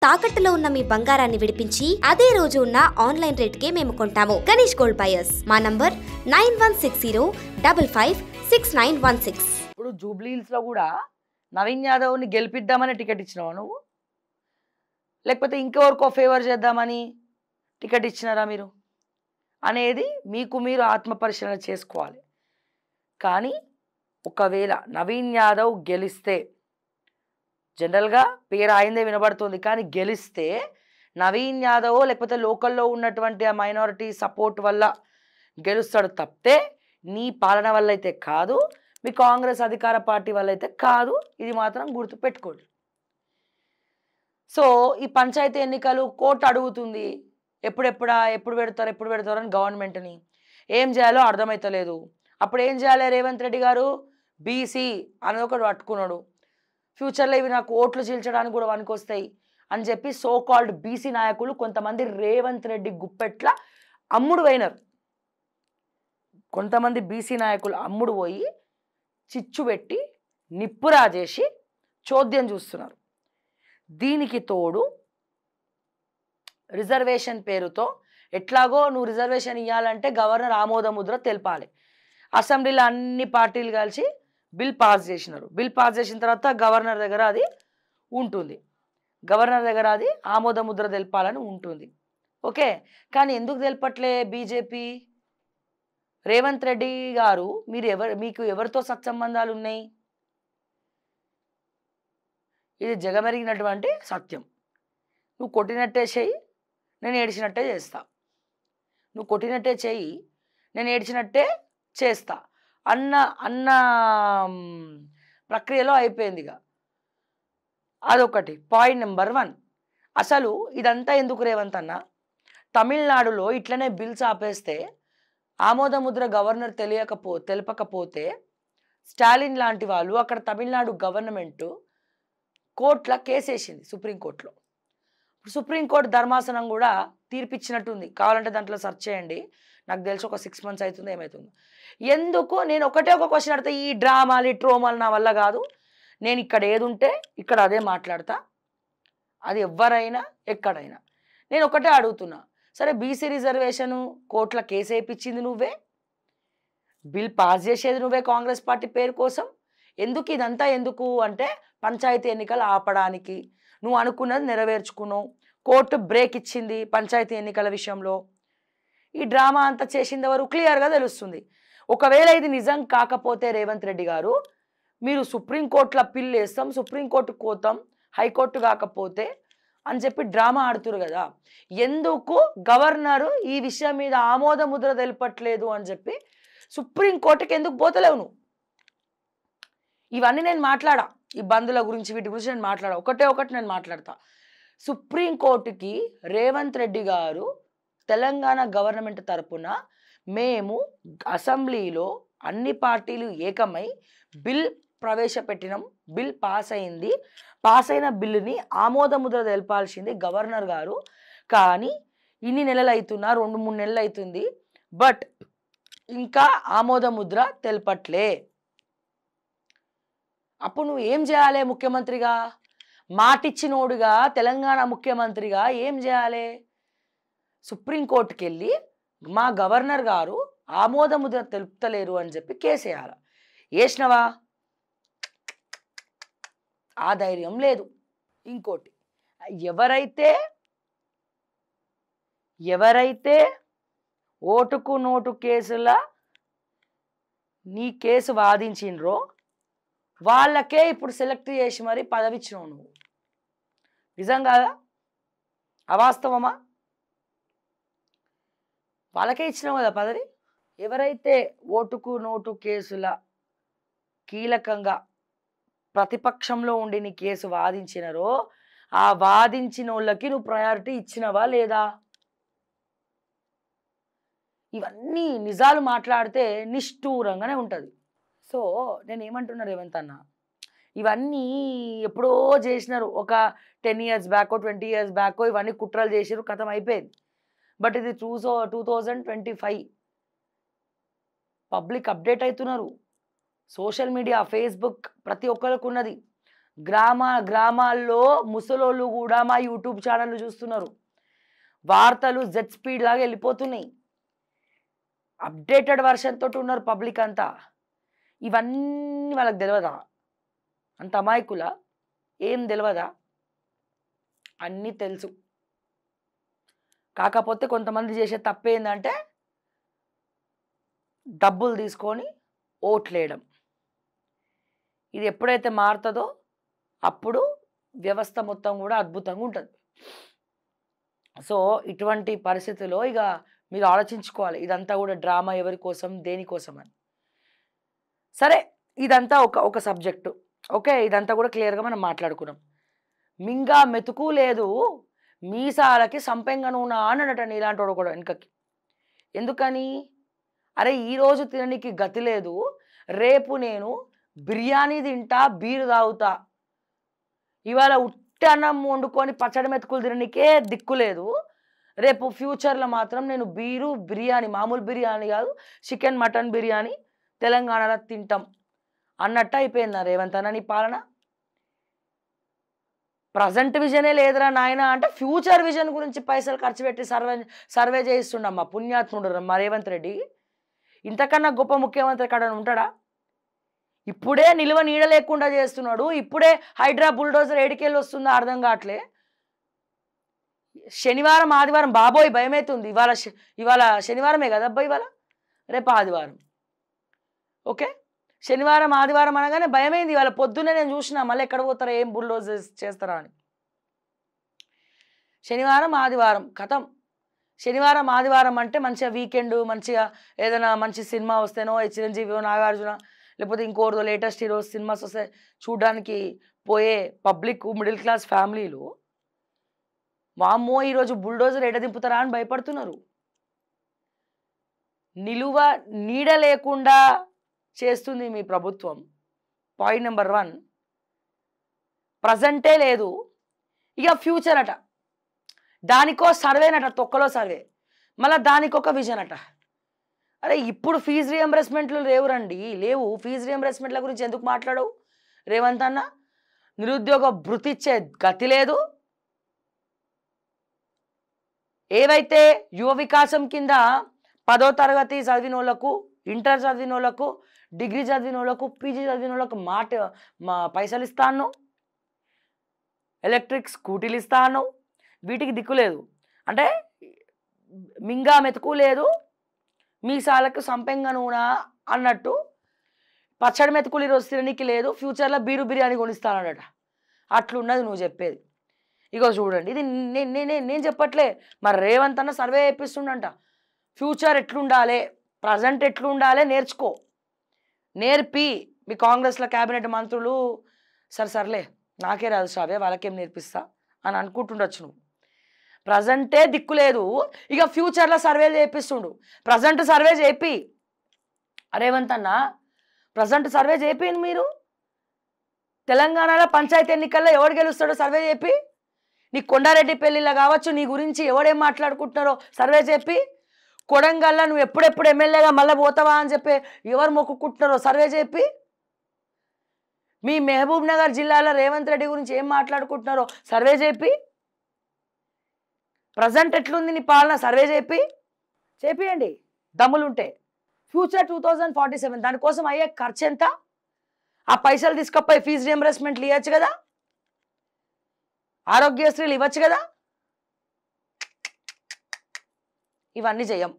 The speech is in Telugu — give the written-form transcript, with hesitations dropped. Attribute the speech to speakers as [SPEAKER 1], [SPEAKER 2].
[SPEAKER 1] తాకట్టులో ఉన్న మీ బంగారాన్ని విడిపించి అదే రోజు ఉన్న ఆన్లైన్ రేటుకే మేము కొంటాము. Ganesh gold buyers. మా నంబర్ 9160556916.
[SPEAKER 2] ఇప్పుడు జూబ్లీహిల్స్ లో కూడా నవీన్ యాదవ్ ని గెలిపిద్దామని టికెట్ ఇచ్చినావా నువ్వు, లేకపోతే ఇంకెవరికో ఫేవర్ చేద్దామని టికెట్ ఇచ్చినారా మీరు అనేది మీకు మీరు ఆత్మ పరిశీలన చేసుకోవాలి. కానీ ఒకవేళ నవీన్ యాదవ్ గెలిస్తే, జనరల్గా పేరు ఆయనదే వినబడుతుంది, కానీ గెలిస్తే నవీన్ యాదవ్ లేకపోతే లోకల్లో ఉన్నటువంటి ఆ మైనారిటీ సపోర్ట్ వల్ల గెలుస్తాడు తప్పితే నీ పాలన వల్ల అయితే కాదు, మీ కాంగ్రెస్ అధికార పార్టీ వల్ల అయితే కాదు. ఇది మాత్రం గుర్తుపెట్టుకోండి. సో ఈ పంచాయతీ ఎన్నికలు కోర్టు అడుగుతుంది, ఎప్పుడు పెడతారు అని గవర్నమెంట్ని. ఏం చేయాలో అర్థమవుతలేదు. అప్పుడు ఏం చేయాలి రేవంత్ రెడ్డి గారు? బీసీ అనేది ఒకటి పట్టుకున్నాడు. ఫ్యూచర్లో ఇవి నాకు ఓట్లు చీల్చడానికి కూడా వనికొస్తాయి అని చెప్పి సో కాల్డ్ బీసీ నాయకులు కొంతమంది రేవంత్ రెడ్డి గుప్పెట్ల అమ్ముడు పోయినారు. కొంతమంది బీసీ నాయకులు అమ్ముడు పోయి చిచ్చు పెట్టి నిప్పు రాజేసి చోద్యం చూస్తున్నారు. దీనికి తోడు రిజర్వేషన్ పేరుతో ఎట్లాగో నువ్వు రిజర్వేషన్ ఇవ్వాలంటే గవర్నర్ ఆమోద ముద్ర తెలపాలి. అసెంబ్లీలో అన్ని పార్టీలు కలిసి బిల్ పాస్ చేసినారు. బిల్ పాస్ చేసిన తర్వాత గవర్నర్ దగ్గర అది ఉంటుంది, గవర్నర్ దగ్గర అది ఆమోద ముద్ర తెలపాలని ఉంటుంది. ఓకే, కానీ ఎందుకు తెలపట్లే బీజేపీ? రేవంత్ రెడ్డి గారు మీకు ఎవరితో సత్సంబంధాలు ఉన్నాయి? ఇది జగమెరిగినటువంటి సత్యం. నువ్వు కొట్టినట్టే చెయ్యి, నేను ఏడ్చినట్టే చేస్తా. నువ్వు కొట్టినట్టే చెయ్యి, నేను ఏడ్చినట్టే చేస్తా అన్న ప్రక్రియలో అయిపోయింది. ఇక అదొకటి. పాయింట్ నెంబర్ 1, అసలు ఇదంతా ఎందుకు రేవంత్ అన్న? తమిళనాడులో ఇట్లనే బిల్స్ ఆపేస్తే ఆమోద ముద్ర గవర్నర్ తెలపకపోతే స్టాలిన్ లాంటి వాళ్ళు అక్కడ తమిళనాడు గవర్నమెంట్ కోర్టులో కేసేసింది, సుప్రీంకోర్టులో. సుప్రీంకోర్టు ధర్మాసనం కూడా తీర్పిచ్చినట్టుంది. కావాలంటే దాంట్లో సెర్చ్ చేయండి, నాకు తెలిసి ఒక 6 months అవుతుంది ఏమవుతుందో. ఎందుకు నేను ఒక క్వశ్చన్ అడితే ఈ డ్రామాలు ట్రోమాలు నా వల్ల కాదు. నేను ఇక్కడ ఏది ఉంటే ఇక్కడ అదే మాట్లాడతా, అది ఎవరైనా ఎక్కడైనా. నేను ఒకటే అడుగుతున్నా, సరే బీసీ రిజర్వేషన్ కోర్టులో కేసు వేయించింది నువ్వే, బిల్ పాస్ చేసేది నువ్వే కాంగ్రెస్ పార్టీ పేరు కోసం. ఎందుకు ఇదంతా ఎందుకు అంటే పంచాయతీ ఎన్నికలు ఆపడానికి. నువ్వు అనుకున్నది నెరవేర్చుకున్నావు, కోర్టు బ్రేక్ ఇచ్చింది పంచాయతీ ఎన్నికల విషయంలో. ఈ డ్రామా అంతా చేసింది ఎవరు క్లియర్గా తెలుస్తుంది. ఒకవేళ ఇది నిజం కాకపోతే రేవంత్ రెడ్డి గారు, మీరు సుప్రీంకోర్టులో అప్పీల్ వేస్తాం, సుప్రీంకోర్టుకు పోతాం, హైకోర్టు కాకపోతే అని చెప్పి డ్రామా ఆడుతురు కదా. ఎందుకు గవర్నరు ఈ విషయం మీద ఆమోద ముద్ర తెలపట్లేదు అని చెప్పి సుప్రీంకోర్టుకి ఎందుకు పోతలేవు నువ్వు? ఇవన్నీ నేను మాట్లాడా, ఈ బంధుల గురించి వీటి గురించి నేను మాట్లాడా. ఒకటి నేను మాట్లాడతా. సుప్రీంకోర్టుకి రేవంత్ రెడ్డి గారు తెలంగాణ గవర్నమెంట్ తరపున మేము అసెంబ్లీలో అన్ని పార్టీలు ఏకమై బిల్ ప్రవేశపెట్టినాం, బిల్ పాస్ అయింది, పాస్ అయిన బిల్లుని ఆమోద ముద్ర తెలపాల్సింది గవర్నర్ గారు. కానీ ఇన్ని నెలలు అవుతున్నా, 2-3 నెలలు అవుతుంది, బట్ ఇంకా ఆమోద ముద్ర తెలపట్లే. అప్పుడు నువ్వు ఏం చేయాలి? ముఖ్యమంత్రిగా మాటిచ్చినోడుగా తెలంగాణ ముఖ్యమంత్రిగా ఏం చేయాలి? సుప్రీంకోర్టుకి వెళ్ళి మా గవర్నర్ గారు ఆమోద ముద్ర తెలుపుతలేరు అని చెప్పి కేసేయాలి. వేసినవా? ఆ ధైర్యం లేదు. ఇంకోటి, ఎవరైతే ఓటుకు నోటు కేసుల నీ కేసు వాదించిండ్రో వాళ్ళకే ఇప్పుడు సెలెక్ట్ చేసి మరి పదవి ఇచ్చినావు నువ్వు. నిజం కాదా? అవాస్తవమా? వాళ్ళకే ఇచ్చినావు కదా పదవి. ఎవరైతే ఓటుకు నోటు కేసుల కీలకంగా ప్రతిపక్షంలో ఉండి నీ కేసు వాదించినారో ఆ వాదించిన వాళ్ళకి నువ్వు ప్రయారిటీ ఇచ్చినవా లేదా? ఇవన్నీ నిజాలు మాట్లాడితే నిష్ఠూరంగానే ఉంటుంది. సో నేను ఏమంటున్నా రేవంత్ అన్న, ఇవన్నీ ఎప్పుడో చేసినారు, ఒక 10 years బ్యాక్ 20 years బ్యాక్ ఇవన్నీ కుట్రలు చేసినారు, కథం అయిపోయింది. బట్ ఇది 2025 పబ్లిక్ అప్డేట్ అవుతున్నారు. సోషల్ మీడియా, ఫేస్బుక్ ప్రతి ఒక్కరికి ఉన్నది. గ్రామాల్లో ముసలోళ్ళు కూడా మా యూట్యూబ్ ఛానళ్ళు చూస్తున్నారు. వార్తలు జెట్ స్పీడ్ లాగా వెళ్ళిపోతున్నాయి. అప్డేటెడ్ వర్షన్ తోటి ఉన్నారు పబ్లిక్ అంతా. ఇవన్నీ వాళ్ళకి తెలియదా? అంత అమాయకుల? ఏం తెలియదా? అన్నీ తెలుసు. కాకపోతే కొంతమంది చేసే తప్పేందంటే డబ్బులు తీసుకొని ఓట్లేయడం. ఇది ఎప్పుడైతే మారుతుందో అప్పుడు వ్యవస్థ మొత్తం కూడా అద్భుతంగా ఉంటుంది. సో ఇటువంటి పరిస్థితిలో ఇక మీరు ఆలోచించుకోవాలి, ఇదంతా కూడా డ్రామా ఎవరి కోసం, దేనికోసం అని. సరే, ఇదంతా ఒక సబ్జెక్టు. ఓకే, ఇదంతా కూడా క్లియర్గా మనం మాట్లాడుకున్నాం. మింగా మెతుకు లేదు మీసాలకి సంపెంగ నూనె అన్నట ఇలాంటి వాడు కూడా వెనుకకి. ఎందుకని? అరే ఈరోజు తినడానికి గతి లేదు, రేపు నేను బిర్యానీ తింటా, బీరు తాగుతా. ఇవాళ ఉట్టి అన్నం వండుకొని పచ్చడి మెతుకులు తినడానికే దిక్కు లేదు, రేపు ఫ్యూచర్లో మాత్రం నేను బిర్యానీ, మామూలు బిర్యానీ కాదు, చికెన్ మటన్ బిర్యానీ తెలంగాణలో తింటాం అన్నట్టు అయిపోయిందా రేవంత్ అన్న నీ పాలన? ప్రజెంట్ విజనే లేదురా నాయన అంటే ఫ్యూచర్ విజన్ గురించి పైసలు ఖర్చు పెట్టి సర్వే చేయిస్తుండమ్మా పుణ్యాత్ముడు మా రేవంత్ రెడ్డి. ఇంతకన్నా గొప్ప ముఖ్యమంత్రి ఎక్కడ ఉంటాడా? ఇప్పుడే నిల్వ నీడ లేకుండా చేస్తున్నాడు, ఇప్పుడే హైడ్రా బుల్డోజర్ ఏడికెళ్ళి వస్తుందో అర్థం కావట్లే. శనివారం ఆదివారం బాబోయ్ భయమవుతుంది. ఇవాళ శనివారమే కదా అబ్బాయి, ఇవాళ రేపు ఆదివారం. ఓకే, శనివారం ఆదివారం అనగానే భయమైంది. ఇవాళ పొద్దున్నే నేను చూసినా మళ్ళీ ఎక్కడ పోతారా, ఏం బుల్డోజ్ చేస్తారా అని. శనివారం ఆదివారం కథం. శనివారం ఆదివారం అంటే మంచిగా వీకెండ్, మంచిగా ఏదైనా మంచి సినిమా వస్తేనో చిరంజీవి, నాగార్జున, లేకపోతే ఇంకోరిదో లేటెస్ట్ హీరోస్ సినిమాస్ వస్తే చూడడానికి పోయే పబ్లిక్, మిడిల్ క్లాస్ ఫ్యామిలీలు వామ్మో ఈరోజు బుల్డోజర్ ఎడ దింపుతారా అని భయపడుతున్నారు. నిలువ నీడ లేకుండా చేస్తుంది మీ ప్రభుత్వం. పాయింట్ నెంబర్ 1, ప్రజెంటే లేదు, ఇక ఫ్యూచర్ అట, దానికో సర్వేనట, తొక్కలో సర్వే, మళ్ళీ దానికొక విజన్ అట. అరే ఇప్పుడు ఫీజు రియంబర్స్మెంట్లు లేవు. ఫీజు రియంబర్స్మెంట్ల గురించి ఎందుకు మాట్లాడవు రేవంత్ అన్న? నిరుద్యోగ భృతి ఇచ్చే గతి లేదు. ఏవైతే యువ వికాసం కింద 10వ తరగతి చదివిన వాళ్ళకు, ఇంటర్ చదివిన వాళ్ళకు, డిగ్రీ చదివిన వాళ్ళకు, పీజీ చదివిన వాళ్ళకు పైసలు ఇస్తాను, ఎలక్ట్రిక్ స్కూటీలు ఇస్తాను, వీటికి దిక్కు లేదు. అంటే మింగా మెతుకు లేదు మీసాలకు సంపెంగ నూనె అన్నట్టు పచ్చడి మెతుకులు ఈరోజు తినడానికి లేదు, ఫ్యూచర్లో బిర్యానీ కొనిస్తానట. అట్లున్నది నువ్వు చెప్పేది. ఇగో చూడండి, ఇది నేను చెప్పట్లే, మరి రేవంత్ అన్న సర్వే చేపిస్తుండంట. ఫ్యూచర్ ఎట్లుండాలి, ప్రజెంట్ ఎట్లుండాలి నేర్చుకో. నేర్పి మీ కాంగ్రెస్లో క్యాబినెట్ మంత్రులు సర్లే నాకే రాదు శ్రావ్య, వాళ్ళకేం నేర్పిస్తా అని అనుకుంటుండొచ్చు నువ్వు. ప్రజెంటే దిక్కు లేదు, ఇక ఫ్యూచర్లో సర్వేలు చేపిస్తుండు. ప్రజెంట్ సర్వే చేపి రేవంత్ అన్న, ప్రజెంట్ సర్వే చేపింది మీరు. తెలంగాణలో పంచాయతీ ఎన్నికల్లో ఎవడు గెలుస్తాడో సర్వే చెప్పి, నీ కొండారెడ్డి పెళ్ళిళ్ళ కావచ్చు, నీ గురించి ఎవడేం మాట్లాడుకుంటున్నారో సర్వే చెప్పి, కొడంగల్లో నువ్వు ఎప్పుడెప్పుడు ఎమ్మెల్యేగా మళ్ళీ పోతావా అని చెప్పి ఎవరు మొక్కుకుంటున్నారో సర్వే చెప్పి, మీ మహబూబ్ నగర్ జిల్లాలో రేవంత్ రెడ్డి గురించి ఏం మాట్లాడుకుంటున్నారో సర్వే చెప్పి, ప్రజెంట్ ఎట్లుంది నీ పాలన సర్వే చేపియండి దమ్ములుంటే. ఫ్యూచర్ 2047 దానికోసం అయ్యే ఖర్చు ఎంత? ఆ పైసలు తీసుకపోయి ఫీజు రియంబర్స్మెంట్లు ఇవ్వచ్చు కదా, ఆరోగ్యశ్రీలు ఇవ్వచ్చు కదా. ఇవన్నీ చెయ్యం.